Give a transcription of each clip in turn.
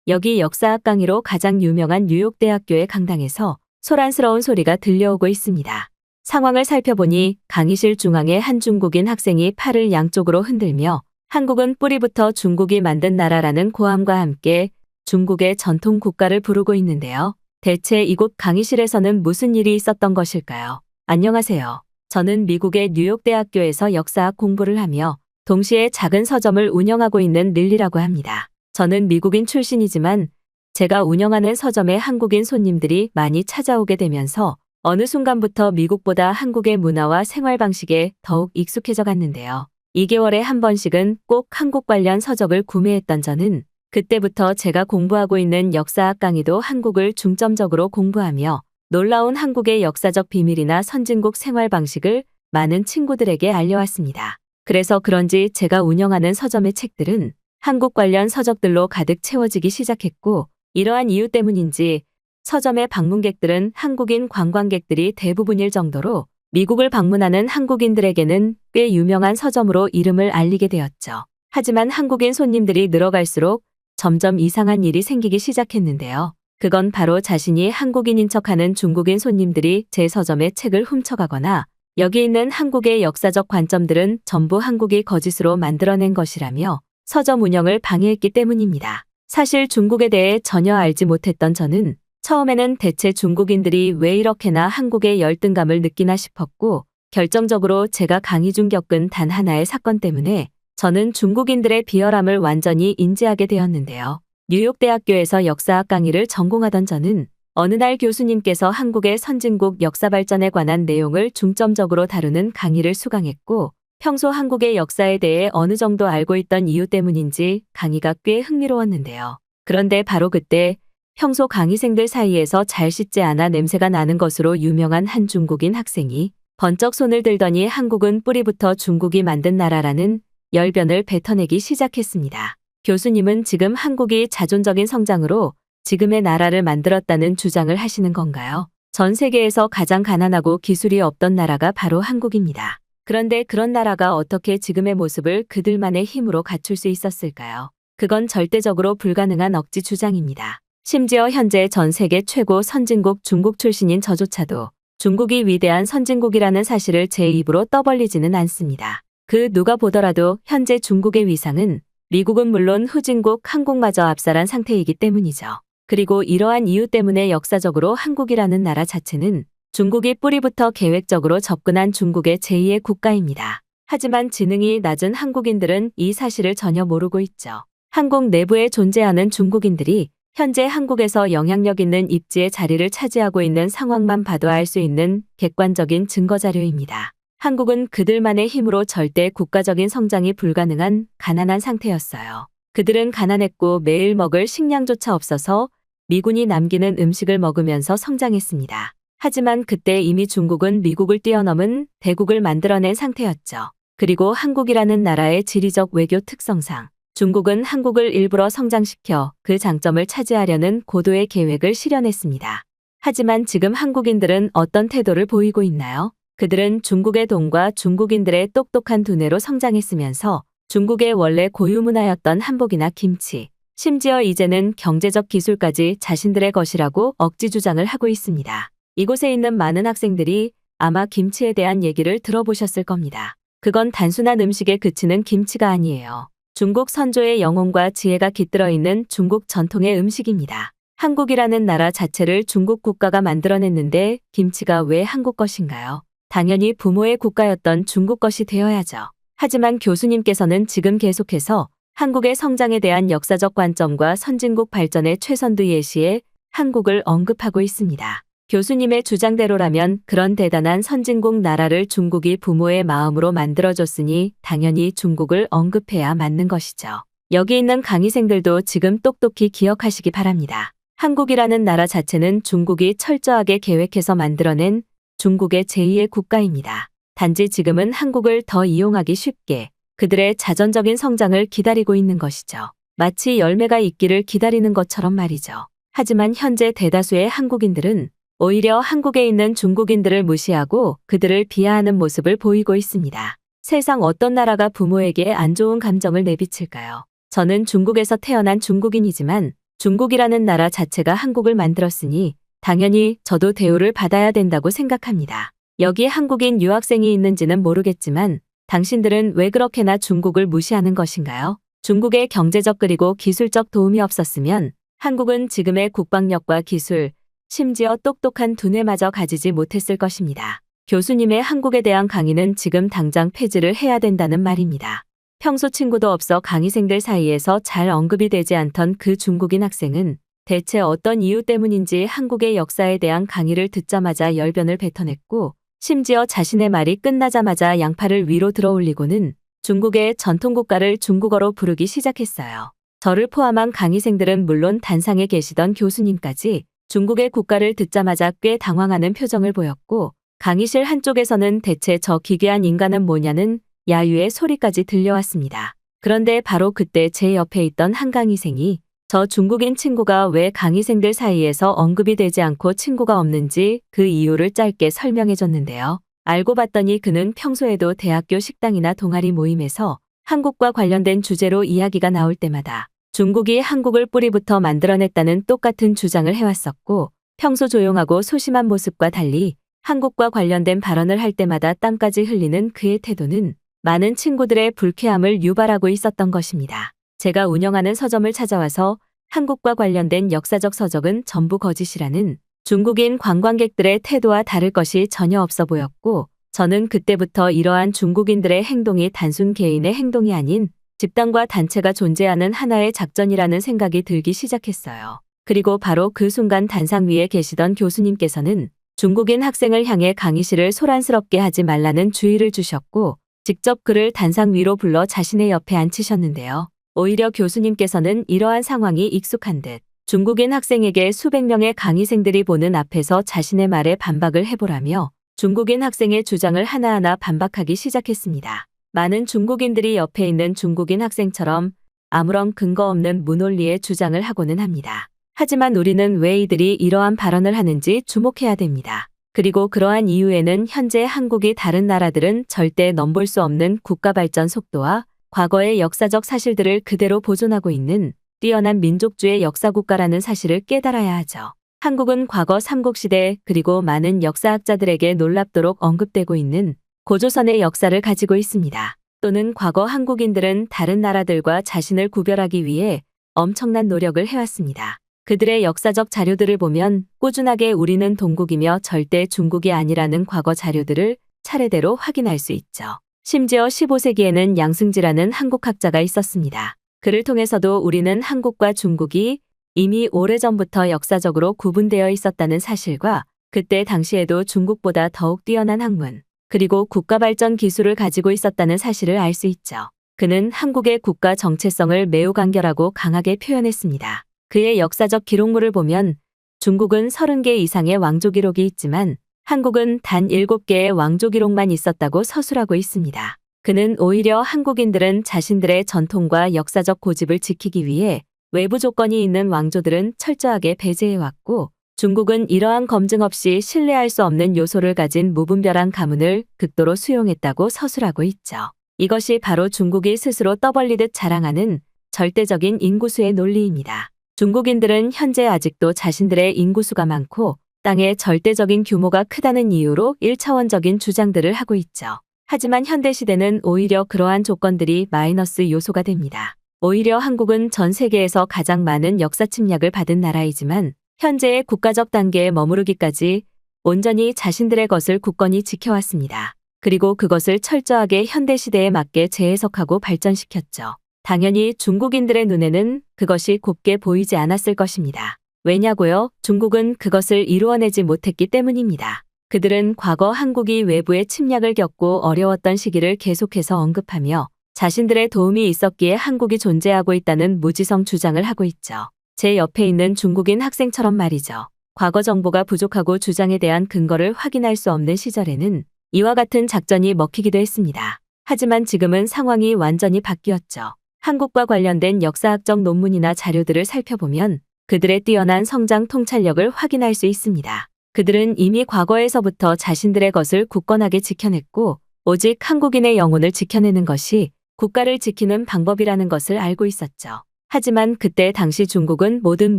여기 역사학 강의로 가장 유명한 뉴욕대학교의 강당에서 소란스러운 소리가 들려오고 있습니다. 상황을 살펴보니 강의실 중앙에 한 중국인 학생이 팔을 양쪽으로 흔들며 한국은 뿌리부터 중국이 만든 나라라는 고함과 함께 중국의 전통 국가를 부르고 있는데요. 대체 이곳 강의실에서는 무슨 일이 있었던 것일까요? 안녕하세요. 저는 미국의 뉴욕대학교에서 역사학 공부를 하며 동시에 작은 서점을 운영하고 있는 릴리라고 합니다. 저는 미국인 출신이지만 제가 운영하는 서점에 한국인 손님들이 많이 찾아오게 되면서 어느 순간부터 미국보다 한국의 문화와 생활 방식에 더욱 익숙해져 갔는데요. 2개월에 한 번씩은 꼭 한국 관련 서적을 구매했던 저는 그때부터 제가 공부하고 있는 역사학 강의도 한국을 중점적으로 공부하며 놀라운 한국의 역사적 비밀이나 선진국 생활 방식을 많은 친구들에게 알려왔습니다. 그래서 그런지 제가 운영하는 서점의 책들은 한국 관련 서적들로 가득 채워지기 시작했고, 이러한 이유 때문인지 서점의 방문객들은 한국인 관광객들이 대부분일 정도로 미국을 방문하는 한국인들에게는 꽤 유명한 서점으로 이름을 알리게 되었죠. 하지만 한국인 손님들이 늘어갈수록 점점 이상한 일이 생기기 시작했는데요. 그건 바로 자신이 한국인인 척하는 중국인 손님들이 제 서점의 책을 훔쳐가거나 여기 있는 한국의 역사적 관점들은 전부 한국이 거짓으로 만들어낸 것이라며 서점 운영을 방해했기 때문입니다. 사실 중국에 대해 전혀 알지 못했던 저는 처음에는 대체 중국인들이 왜 이렇게나 한국의 열등감을 느끼나 싶었고, 결정적으로 제가 강의 중 겪은 단 하나의 사건 때문에 저는 중국인들의 비열함을 완전히 인지하게 되었는데요. 뉴욕대학교에서 역사학 강의를 전공하던 저는 어느 날 교수님께서 한국의 선진국 역사 발전에 관한 내용을 중점적으로 다루는 강의를 수강했고, 평소 한국의 역사에 대해 어느 정도 알고 있던 이유 때문인지 강의가 꽤 흥미로웠는데요. 그런데 바로 그때 평소 강의생들 사이에서 잘 씻지 않아 냄새가 나는 것으로 유명한 한 중국인 학생이 번쩍 손을 들더니 한국은 뿌리부터 중국이 만든 나라라는 열변을 뱉어내기 시작했습니다. 교수님은 지금 한국이 자존적인 성장으로 지금의 나라를 만들었다는 주장을 하시는 건가요? 전 세계에서 가장 가난하고 기술이 없던 나라가 바로 한국입니다. 그런데 그런 나라가 어떻게 지금의 모습을 그들만의 힘으로 갖출 수 있었을까요? 그건 절대적으로 불가능한 억지 주장입니다. 심지어 현재 전 세계 최고 선진국 중국 출신인 저조차도 중국이 위대한 선진국이라는 사실을 제 입으로 떠벌리지는 않습니다. 그 누가 보더라도 현재 중국의 위상은 미국은 물론 후진국 한국마저 압살한 상태이기 때문이죠. 그리고 이러한 이유 때문에 역사적으로 한국이라는 나라 자체는 중국이 뿌리부터 계획적으로 접근한 중국의 제2의 국가입니다. 하지만 지능이 낮은 한국인들은 이 사실을 전혀 모르고 있죠. 한국 내부에 존재하는 중국인들이 현재 한국에서 영향력 있는 입지의 자리를 차지하고 있는 상황만 봐도 알 수 있는 객관적인 증거 자료입니다. 한국은 그들만의 힘으로 절대 국가적인 성장이 불가능한 가난한 상태였어요. 그들은 가난했고 매일 먹을 식량조차 없어서 미군이 남기는 음식을 먹으면서 성장했습니다. 하지만 그때 이미 중국은 미국을 뛰어넘은 대국을 만들어낸 상태였죠. 그리고 한국이라는 나라의 지리적 외교 특성상 중국은 한국을 일부러 성장시켜 그 장점을 차지하려는 고도의 계획을 실현했습니다. 하지만 지금 한국인들은 어떤 태도를 보이고 있나요? 그들은 중국의 돈과 중국인들의 똑똑한 두뇌로 성장했으면서 중국의 원래 고유 문화였던 한복이나 김치, 심지어 이제는 경제적 기술까지 자신들의 것이라고 억지 주장을 하고 있습니다. 이곳에 있는 많은 학생들이 아마 김치에 대한 얘기를 들어보셨을 겁니다. 그건 단순한 음식에 그치는 김치가 아니에요. 중국 선조의 영혼과 지혜가 깃들어 있는 중국 전통의 음식입니다. 한국이라는 나라 자체를 중국 국가가 만들어냈는데 김치가 왜 한국 것인가요? 당연히 부모의 국가였던 중국 것이 되어야죠. 하지만 교수님께서는 지금 계속해서 한국의 성장에 대한 역사적 관점과 선진국 발전의 최선두 예시에 한국을 언급하고 있습니다. 교수님의 주장대로라면 그런 대단한 선진국 나라를 중국이 부모의 마음으로 만들어줬으니 당연히 중국을 언급해야 맞는 것이죠. 여기 있는 강의생들도 지금 똑똑히 기억하시기 바랍니다. 한국이라는 나라 자체는 중국이 철저하게 계획해서 만들어낸 중국의 제2의 국가입니다. 단지 지금은 한국을 더 이용하기 쉽게 그들의 자전적인 성장을 기다리고 있는 것이죠. 마치 열매가 익기를 기다리는 것처럼 말이죠. 하지만 현재 대다수의 한국인들은 오히려 한국에 있는 중국인들을 무시하고 그들을 비하하는 모습을 보이고 있습니다. 세상 어떤 나라가 부모에게 안 좋은 감정을 내비칠까요? 저는 중국에서 태어난 중국인이지만 중국이라는 나라 자체가 한국을 만들었으니 당연히 저도 대우를 받아야 된다고 생각합니다. 여기 한국인 유학생이 있는지는 모르겠지만 당신들은 왜 그렇게나 중국을 무시하는 것인가요? 중국의 경제적 그리고 기술적 도움이 없었으면 한국은 지금의 국방력과 기술, 심지어 똑똑한 두뇌마저 가지지 못했을 것입니다. 교수님의 한국에 대한 강의는 지금 당장 폐지를 해야 된다는 말입니다. 평소 친구도 없어 강의생들 사이에서 잘 언급이 되지 않던 그 중국인 학생은 대체 어떤 이유 때문인지 한국의 역사에 대한 강의를 듣자마자 열변을 뱉어냈고 심지어 자신의 말이 끝나자마자 양팔을 위로 들어올리고는 중국의 전통국가를 중국어로 부르기 시작했어요. 저를 포함한 강의생들은 물론 단상에 계시던 교수님까지 중국의 국가를 듣자마자 꽤 당황하는 표정을 보였고 강의실 한쪽에서는 대체 저 기괴한 인간은 뭐냐는 야유의 소리까지 들려왔습니다. 그런데 바로 그때 제 옆에 있던 한 강의생이 저 중국인 친구가 왜 강의생들 사이에서 언급이 되지 않고 친구가 없는지 그 이유를 짧게 설명해 줬는데요. 알고 봤더니 그는 평소에도 대학교 식당이나 동아리 모임에서 한국과 관련된 주제로 이야기가 나올 때마다 중국이 한국을 뿌리부터 만들어냈다는 똑같은 주장을 해왔었고 평소 조용하고 소심한 모습과 달리 한국과 관련된 발언을 할 때마다 땀까지 흘리는 그의 태도는 많은 친구들의 불쾌함을 유발하고 있었던 것입니다. 제가 운영하는 서점을 찾아와서 한국과 관련된 역사적 서적은 전부 거짓이라는 중국인 관광객들의 태도와 다를 것이 전혀 없어 보였고 저는 그때부터 이러한 중국인들의 행동이 단순 개인의 행동이 아닌 집단과 단체가 존재하는 하나의 작전이라는 생각이 들기 시작했어요. 그리고 바로 그 순간 단상 위에 계시던 교수님께서는 중국인 학생을 향해 강의실을 소란스럽게 하지 말라는 주의를 주셨고 직접 그를 단상 위로 불러 자신의 옆에 앉히셨는데요. 오히려 교수님께서는 이러한 상황이 익숙한 듯 중국인 학생에게 수백 명의 강의생들이 보는 앞에서 자신의 말에 반박을 해보라며 중국인 학생의 주장을 하나하나 반박하기 시작했습니다. 많은 중국인들이 옆에 있는 중국인 학생처럼 아무런 근거 없는 무논리의 주장을 하고는 합니다. 하지만 우리는 왜 이들이 이러한 발언을 하는지 주목해야 됩니다. 그리고 그러한 이유에는 현재 한국이 다른 나라들은 절대 넘볼 수 없는 국가 발전 속도와 과거의 역사적 사실들을 그대로 보존하고 있는 뛰어난 민족주의 역사국가라는 사실을 깨달아야 하죠. 한국은 과거 삼국시대 그리고 많은 역사학자들에게 놀랍도록 언급되고 있는 고조선의 역사를 가지고 있습니다. 또는 과거 한국인들은 다른 나라들과 자신을 구별하기 위해 엄청난 노력을 해왔습니다. 그들의 역사적 자료들을 보면 꾸준하게 우리는 동국이며 절대 중국이 아니라는 과거 자료들을 차례대로 확인할 수 있죠. 심지어 15세기에는 양승지라는 한국학자가 있었습니다. 그를 통해서도 우리는 한국과 중국이 이미 오래전부터 역사적으로 구분되어 있었다는 사실과 그때 당시에도 중국보다 더욱 뛰어난 학문, 그리고 국가 발전 기술을 가지고 있었다는 사실을 알 수 있죠. 그는 한국의 국가 정체성을 매우 간결하고 강하게 표현했습니다. 그의 역사적 기록물을 보면 중국은 30개 이상의 왕조 기록이 있지만 한국은 단 7개의 왕조 기록만 있었다고 서술하고 있습니다. 그는 오히려 한국인들은 자신들의 전통과 역사적 고집을 지키기 위해 외부 조건이 있는 왕조들은 철저하게 배제해왔고 중국은 이러한 검증 없이 신뢰할 수 없는 요소를 가진 무분별한 가문을 극도로 수용했다고 서술하고 있죠. 이것이 바로 중국이 스스로 떠벌리듯 자랑하는 절대적인 인구수의 논리입니다. 중국인들은 현재 아직도 자신들의 인구수가 많고 땅의 절대적인 규모가 크다는 이유로 1차원적인 주장들을 하고 있죠. 하지만 현대시대는 오히려 그러한 조건들이 마이너스 요소가 됩니다. 오히려 한국은 전 세계에서 가장 많은 역사 침략을 받은 나라이지만 현재의 국가적 단계에 머무르기까지 온전히 자신들의 것을 굳건히 지켜왔습니다. 그리고 그것을 철저하게 현대시대에 맞게 재해석하고 발전시켰죠. 당연히 중국인들의 눈에는 그것이 곱게 보이지 않았을 것입니다. 왜냐고요? 중국은 그것을 이루어내지 못했기 때문입니다. 그들은 과거 한국이 외부의 침략을 겪고 어려웠던 시기를 계속해서 언급하며 자신들의 도움이 있었기에 한국이 존재하고 있다는 무지성 주장을 하고 있죠. 제 옆에 있는 중국인 학생처럼 말이죠. 과거 정보가 부족하고 주장에 대한 근거를 확인할 수 없는 시절에는 이와 같은 작전이 먹히기도 했습니다. 하지만 지금은 상황이 완전히 바뀌었죠. 한국과 관련된 역사학적 논문이나 자료들을 살펴보면 그들의 뛰어난 성장 통찰력을 확인할 수 있습니다. 그들은 이미 과거에서부터 자신들의 것을 굳건하게 지켜냈고 오직 한국인의 영혼을 지켜내는 것이 국가를 지키는 방법이라는 것을 알고 있었죠. 하지만 그때 당시 중국은 모든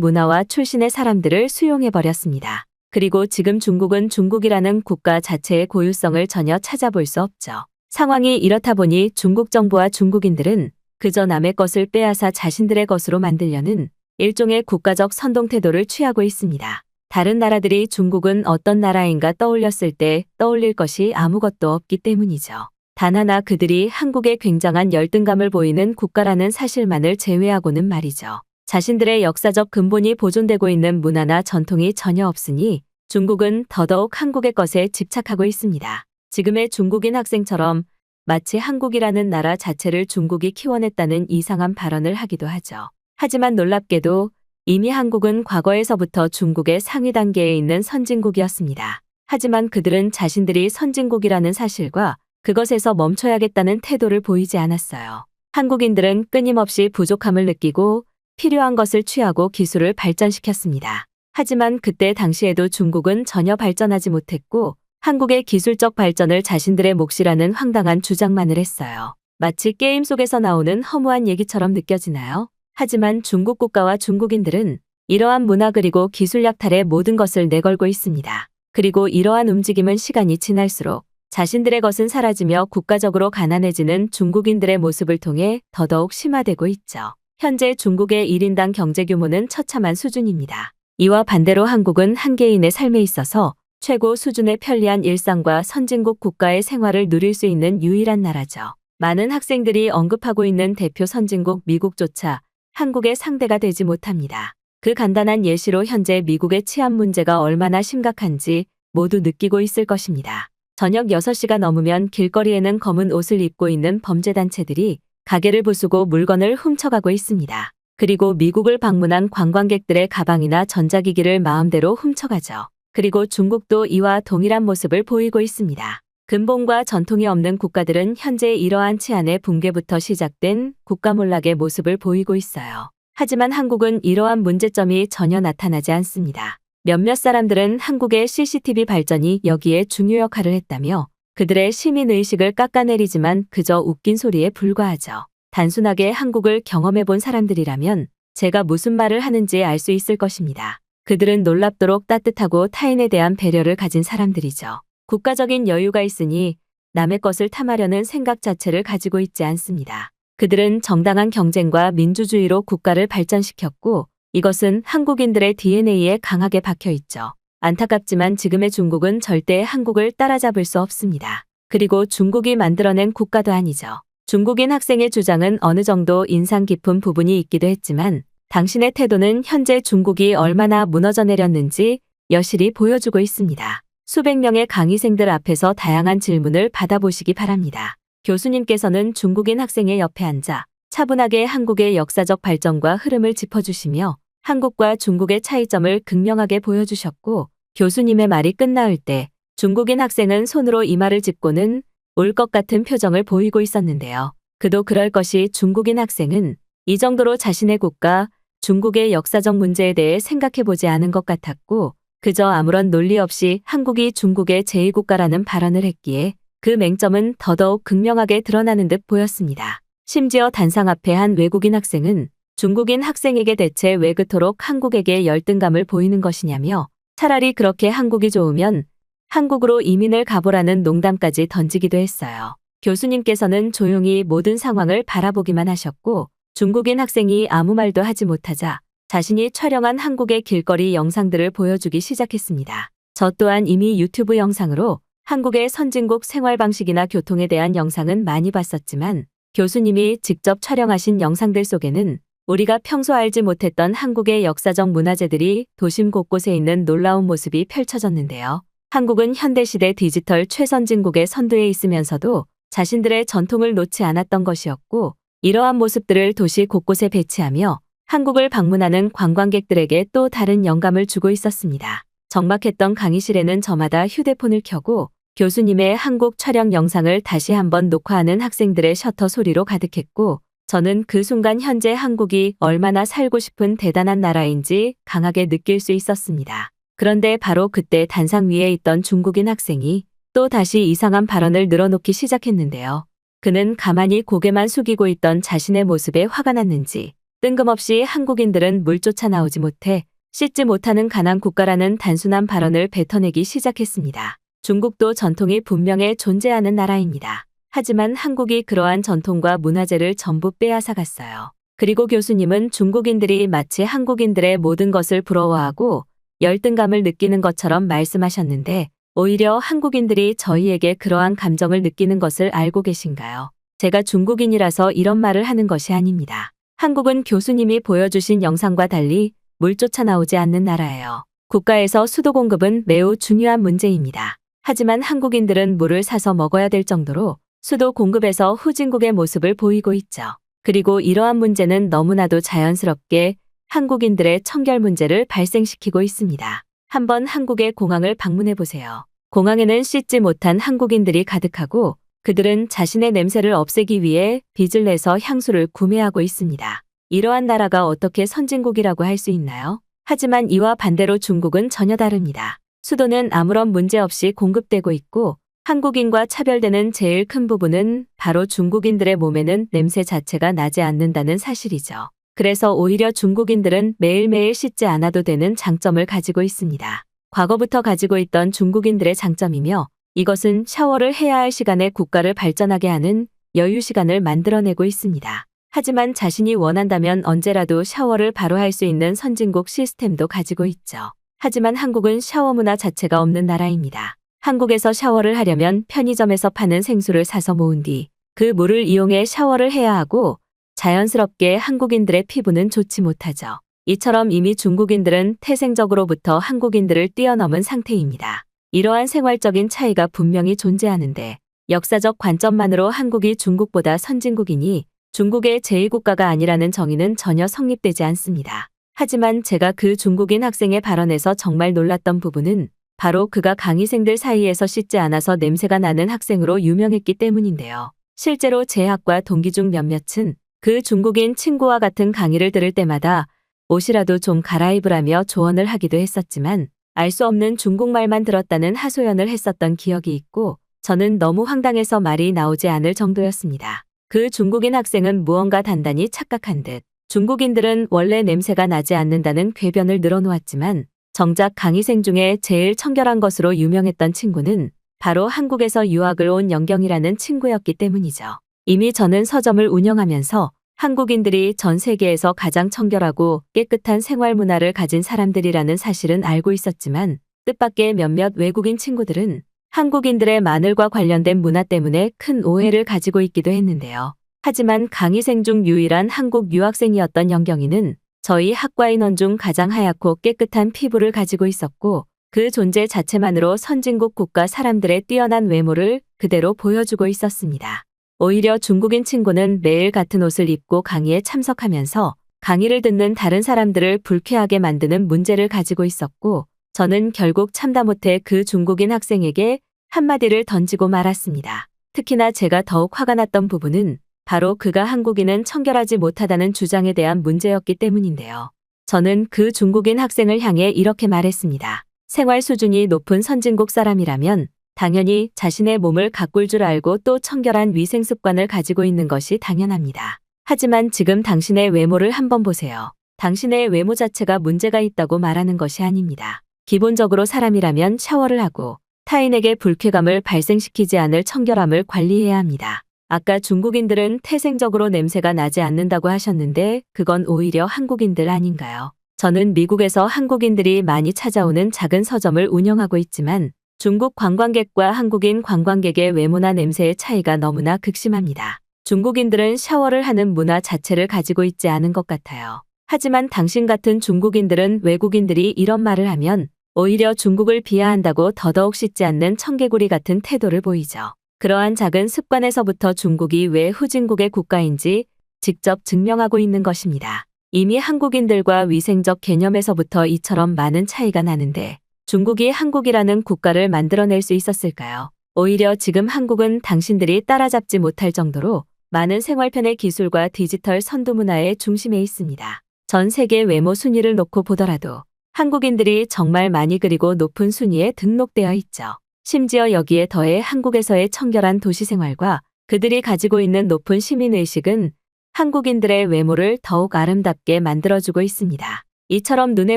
문화와 출신의 사람들을 수용해버렸습니다. 그리고 지금 중국은 중국이라는 국가 자체의 고유성을 전혀 찾아볼 수 없죠. 상황이 이렇다 보니 중국 정부와 중국인들은 그저 남의 것을 빼앗아 자신들의 것으로 만들려는 일종의 국가적 선동 태도를 취하고 있습니다. 다른 나라들이 중국은 어떤 나라인가 떠올렸을 때 떠올릴 것이 아무것도 없기 때문이죠. 단 하나 그들이 한국에 굉장한 열등감을 보이는 국가라는 사실만을 제외하고는 말이죠. 자신들의 역사적 근본이 보존되고 있는 문화나 전통이 전혀 없으니 중국은 더더욱 한국의 것에 집착하고 있습니다. 지금의 중국인 학생처럼 마치 한국이라는 나라 자체를 중국이 키워냈다는 이상한 발언을 하기도 하죠. 하지만 놀랍게도 이미 한국은 과거에서부터 중국의 상위 단계에 있는 선진국이었습니다. 하지만 그들은 자신들이 선진국이라는 사실과 그것에서 멈춰야겠다는 태도를 보이지 않았어요. 한국인들은 끊임없이 부족함을 느끼고 필요한 것을 취하고 기술을 발전시켰습니다. 하지만 그때 당시에도 중국은 전혀 발전하지 못했고 한국의 기술적 발전을 자신들의 몫이라는 황당한 주장만을 했어요. 마치 게임 속에서 나오는 허무한 얘기처럼 느껴지나요? 하지만 중국 국가와 중국인들은 이러한 문화 그리고 기술 약탈에 모든 것을 내걸고 있습니다. 그리고 이러한 움직임은 시간이 지날수록 자신들의 것은 사라지며 국가적으로 가난해지는 중국인들의 모습을 통해 더더욱 심화되고 있죠. 현재 중국의 1인당 경제 규모는 처참한 수준입니다. 이와 반대로 한국은 한 개인의 삶에 있어서 최고 수준의 편리한 일상과 선진국 국가의 생활을 누릴 수 있는 유일한 나라죠. 많은 학생들이 언급하고 있는 대표 선진국 미국조차 한국의 상대가 되지 못합니다. 그 간단한 예시로 현재 미국의 치안 문제가 얼마나 심각한지 모두 느끼고 있을 것입니다. 저녁 6시가 넘으면 길거리에는 검은 옷을 입고 있는 범죄단체들이 가게를 부수고 물건을 훔쳐가고 있습니다. 그리고 미국을 방문한 관광객들의 가방이나 전자기기를 마음대로 훔쳐가죠. 그리고 중국도 이와 동일한 모습을 보이고 있습니다. 근본과 전통이 없는 국가들은 현재 이러한 치안의 붕괴부터 시작된 국가몰락의 모습을 보이고 있어요. 하지만 한국은 이러한 문제점이 전혀 나타나지 않습니다. 몇몇 사람들은 한국의 CCTV 발전이 여기에 중요 역할을 했다며 그들의 시민의식을 깎아내리지만 그저 웃긴 소리에 불과하죠. 단순하게 한국을 경험해본 사람들이라면 제가 무슨 말을 하는지 알 수 있을 것입니다. 그들은 놀랍도록 따뜻하고 타인에 대한 배려를 가진 사람들이죠. 국가적인 여유가 있으니 남의 것을 탐하려는 생각 자체를 가지고 있지 않습니다. 그들은 정당한 경쟁과 민주주의로 국가를 발전시켰고 이것은 한국인들의 DNA에 강하게 박혀 있죠. 안타깝지만 지금의 중국은 절대 한국을 따라잡을 수 없습니다. 그리고 중국이 만들어낸 국가도 아니죠. 중국인 학생의 주장은 어느 정도 인상 깊은 부분이 있기도 했지만 당신의 태도는 현재 중국이 얼마나 무너져 내렸는지 여실히 보여주고 있습니다. 수백 명의 강의생들 앞에서 다양한 질문을 받아보시기 바랍니다. 교수님께서는 중국인 학생의 옆에 앉아 차분하게 한국의 역사적 발전과 흐름을 짚어주시며 한국과 중국의 차이점을 극명하게 보여주셨고 교수님의 말이 끝나올 때 중국인 학생은 손으로 이마를 짚고는 울 것 같은 표정을 보이고 있었는데요. 그도 그럴 것이 국인 학생은 이 정도로 자신의 국가, 중국의 역사적 문제에 대해 생각해보지 않은 것 같았고 그저 아무런 논리 없이 한국이 중국의 제2국가라는 발언을 했기에 그 맹점은 더더욱 극명하게 드러나는 듯 보였습니다. 심지어 단상 앞에 한 외국인 학생은 중국인 학생에게 대체 왜 그토록 한국에게 열등감을 보이는 것이냐며 차라리 그렇게 한국이 좋으면 한국으로 이민을 가보라는 농담까지 던지기도 했어요. 교수님께서는 조용히 모든 상황을 바라보기만 하셨고 중국인 학생이 아무 말도 하지 못하자 자신이 촬영한 한국의 길거리 영상들을 보여주기 시작했습니다. 저 또한 이미 유튜브 영상으로 한국의 선진국 생활 방식이나 교통에 대한 영상은 많이 봤었지만 교수님이 직접 촬영하신 영상들 속에는 우리가 평소 알지 못했던 한국의 역사적 문화재들이 도심 곳곳에 있는 놀라운 모습이 펼쳐졌는데요. 한국은 현대시대 디지털 최선진국의 선두에 있으면서도 자신들의 전통을 놓지 않았던 것이었고 이러한 모습들을 도시 곳곳에 배치하며 한국을 방문하는 관광객들에게 또 다른 영감을 주고 있었습니다. 적막했던 강의실에는 저마다 휴대폰을 켜고 교수님의 한국 촬영 영상을 다시 한번 녹화하는 학생들의 셔터 소리로 가득했고 저는 그 순간 현재 한국이 얼마나 살고 싶은 대단한 나라인지 강하게 느낄 수 있었습니다. 그런데 바로 그때 단상 위에 있던 중국인 학생이 또 다시 이상한 발언을 늘어놓기 시작했는데요. 그는 가만히 고개만 숙이고 있던 자신의 모습에 화가 났는지 뜬금없이 한국인들은 물 쫓아 나오지 못해 씻지 못하는 가난 국가라는 단순한 발언을 뱉어내기 시작했습니다. 중국도 전통이 분명해 존재하는 나라입니다. 하지만 한국이 그러한 전통과 문화재를 전부 빼앗아갔어요. 그리고 교수님은 중국인들이 마치 한국인들의 모든 것을 부러워하고 열등감을 느끼는 것처럼 말씀하셨는데 오히려 한국인들이 저희에게 그러한 감정을 느끼는 것을 알고 계신가요? 제가 중국인이라서 이런 말을 하는 것이 아닙니다. 한국은 교수님이 보여주신 영상과 달리 물 쫓아 나오지 않는 나라예요. 국가에서 수도 공급은 매우 중요한 문제입니다. 하지만 한국인들은 물을 사서 먹어야 될 정도로 수도 공급에서 후진국의 모습을 보이고 있죠. 그리고 이러한 문제는 너무나도 자연스럽게 한국인들의 청결 문제를 발생시키고 있습니다. 한번 한국의 공항을 방문해 보세요. 공항에는 씻지 못한 한국인들이 가득하고 그들은 자신의 냄새를 없애기 위해 빚을 내서 향수를 구매하고 있습니다. 이러한 나라가 어떻게 선진국이라고 할 수 있나요? 하지만 이와 반대로 중국은 전혀 다릅니다. 수도는 아무런 문제 없이 공급되고 있고 한국인과 차별되는 제일 큰 부분은 바로 중국인들의 몸에는 냄새 자체가 나지 않는다는 사실이죠. 그래서 오히려 중국인들은 매일매일 씻지 않아도 되는 장점을 가지고 있습니다. 과거부터 가지고 있던 중국인들의 장점이며 이것은 샤워를 해야 할 시간에 국가를 발전하게 하는 여유 시간을 만들어내고 있습니다. 하지만 자신이 원한다면 언제라도 샤워를 바로 할 수 있는 선진국 시스템도 가지고 있죠. 하지만 한국은 샤워 문화 자체가 없는 나라입니다. 한국에서 샤워를 하려면 편의점에서 파는 생수를 사서 모은 뒤 그 물을 이용해 샤워를 해야 하고 자연스럽게 한국인들의 피부는 좋지 못하죠. 이처럼 이미 중국인들은 태생적으로부터 한국인들을 뛰어넘은 상태입니다. 이러한 생활적인 차이가 분명히 존재하는데 역사적 관점만으로 한국이 중국보다 선진국이니 중국의 제2국가가 아니라는 정의는 전혀 성립되지 않습니다. 하지만 제가 그 중국인 학생의 발언에서 정말 놀랐던 부분은 바로 그가 강의생들 사이에서 씻지 않아서 냄새가 나는 학생으로 유명했기 때문인데요. 실제로 제 학과 동기 중 몇몇은 그 중국인 친구와 같은 강의를 들을 때마다 옷이라도 좀 갈아입으라며 조언을 하기도 했었지만 알 수 없는 중국말만 들었다는 하소연을 했었던 기억이 있고 저는 너무 황당해서 말이 나오지 않을 정도였습니다. 그 중국인 학생은 무언가 단단히 착각한 듯 중국인들은 원래 냄새가 나지 않는다는 궤변을 늘어놓았지만 정작 강의생 중에 제일 청결한 것으로 유명했던 친구는 바로 한국에서 유학을 온 영경이라는 친구였기 때문이죠. 이미 저는 서점을 운영하면서 한국인들이 전 세계에서 가장 청결하고 깨끗한 생활 문화를 가진 사람들이라는 사실은 알고 있었지만 뜻밖의 몇몇 외국인 친구들은 한국인들의 마늘과 관련된 문화 때문에 큰 오해를 가지고 있기도 했는데요. 하지만 강의생 중 유일한 한국 유학생이었던 영경이는 저희 학과 인원 중 가장 하얗고 깨끗한 피부를 가지고 있었고 그 존재 자체만으로 선진국 국가 사람들의 뛰어난 외모를 그대로 보여주고 있었습니다. 오히려 중국인 친구는 매일 같은 옷을 입고 강의에 참석하면서 강의를 듣는 다른 사람들을 불쾌하게 만드는 문제를 가지고 있었고 저는 결국 참다 못해 그 중국인 학생에게 한마디를 던지고 말았습니다. 특히나 제가 더욱 화가 났던 부분은 바로 그가 한국인은 청결하지 못하다는 주장에 대한 문제였기 때문인데요. 저는 그 중국인 학생을 향해 이렇게 말했습니다. 생활 수준이 높은 선진국 사람이라면 당연히 자신의 몸을 가꿀 줄 알고 또 청결한 위생 습관을 가지고 있는 것이 당연합니다. 하지만 지금 당신의 외모를 한번 보세요. 당신의 외모 자체가 문제가 있다고 말하는 것이 아닙니다. 기본적으로 사람이라면 샤워를 하고 타인에게 불쾌감을 발생시키지 않을 청결함을 관리해야 합니다. 아까 중국인들은 태생적으로 냄새가 나지 않는다고 하셨는데 그건 오히려 한국인들 아닌가요? 저는 미국에서 한국인들이 많이 찾아오는 작은 서점을 운영하고 있지만 중국 관광객과 한국인 관광객의 외모나 냄새의 차이가 너무나 극심합니다. 중국인들은 샤워를 하는 문화 자체를 가지고 있지 않은 것 같아요. 하지만 당신 같은 중국인들은 외국인들이 이런 말을 하면 오히려 중국을 비하한다고 더더욱 씻지 않는 청개구리 같은 태도를 보이죠. 그러한 작은 습관에서부터 중국이 왜 후진국의 국가인지 직접 증명하고 있는 것입니다. 이미 한국인들과 위생적 개념에서부터 이처럼 많은 차이가 나는데 중국이 한국이라는 국가를 만들어낼 수 있었을까요? 오히려 지금 한국은 당신들이 따라잡지 못할 정도로 많은 생활편의 기술과 디지털 선도 문화의 중심에 있습니다. 전 세계 외모 순위를 놓고 보더라도 한국인들이 정말 많이 그리고 높은 순위에 등록되어 있죠. 심지어 여기에 더해 한국에서의 청결한 도시 생활과 그들이 가지고 있는 높은 시민의식은 한국인들의 외모를 더욱 아름답게 만들어주고 있습니다. 이처럼 눈에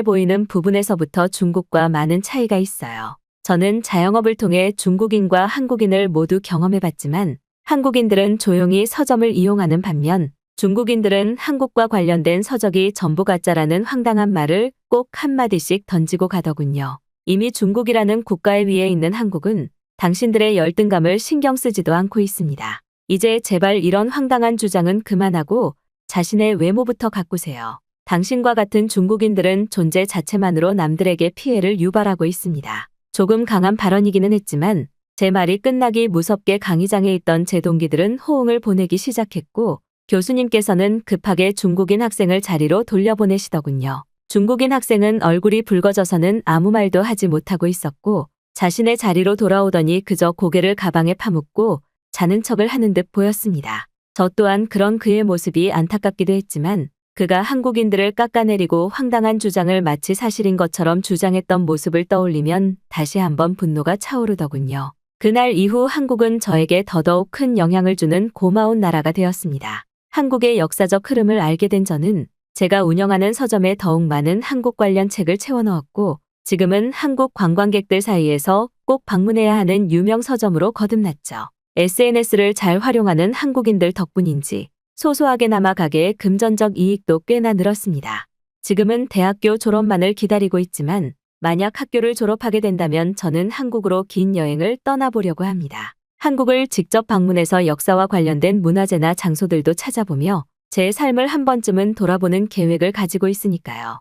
보이는 부분에서부터 중국과 많은 차이가 있어요. 저는 자영업을 통해 중국인과 한국인을 모두 경험해봤지만 한국인들은 조용히 서점을 이용하는 반면 중국인들은 한국과 관련된 서적이 전부 가짜라는 황당한 말을 꼭 한마디씩 던지고 가더군요. 이미 중국이라는 국가의 위에 있는 한국은 당신들의 열등감을 신경 쓰지도 않고 있습니다. 이제 제발 이런 황당한 주장은 그만하고 자신의 외모부터 가꾸세요. 당신과 같은 중국인들은 존재 자체만으로 남들에게 피해를 유발하고 있습니다. 조금 강한 발언이기는 했지만 제 말이 끝나기 무섭게 강의장에 있던 제 동기들은 호응을 보내기 시작했고 교수님께서는 급하게 중국인 학생을 자리로 돌려보내시더군요. 중국인 학생은 얼굴이 붉어져서는 아무 말도 하지 못하고 있었고 자신의 자리로 돌아오더니 그저 고개를 가방에 파묻고 자는 척을 하는 듯 보였습니다. 저 또한 그런 그의 모습이 안타깝기도 했지만 그가 한국인들을 깎아내리고 황당한 주장을 마치 사실인 것처럼 주장했던 모습을 떠올리면 다시 한번 분노가 차오르더군요. 그날 이후 한국은 저에게 더더욱 큰 영향을 주는 고마운 나라가 되었습니다. 한국의 역사적 흐름을 알게 된 저는 제가 운영하는 서점에 더욱 많은 한국 관련 책을 채워넣었고 지금은 한국 관광객들 사이에서 꼭 방문해야 하는 유명 서점으로 거듭났죠. SNS를 잘 활용하는 한국인들 덕분인지 소소하게나마 가게의 금전적 이익도 꽤나 늘었습니다. 지금은 대학교 졸업만을 기다리고 있지만 만약 학교를 졸업하게 된다면 저는 한국으로 긴 여행을 떠나보려고 합니다. 한국을 직접 방문해서 역사와 관련된 문화재나 장소들도 찾아보며 제 삶을 한 번쯤은 돌아보는 계획을 가지고 있으니까요.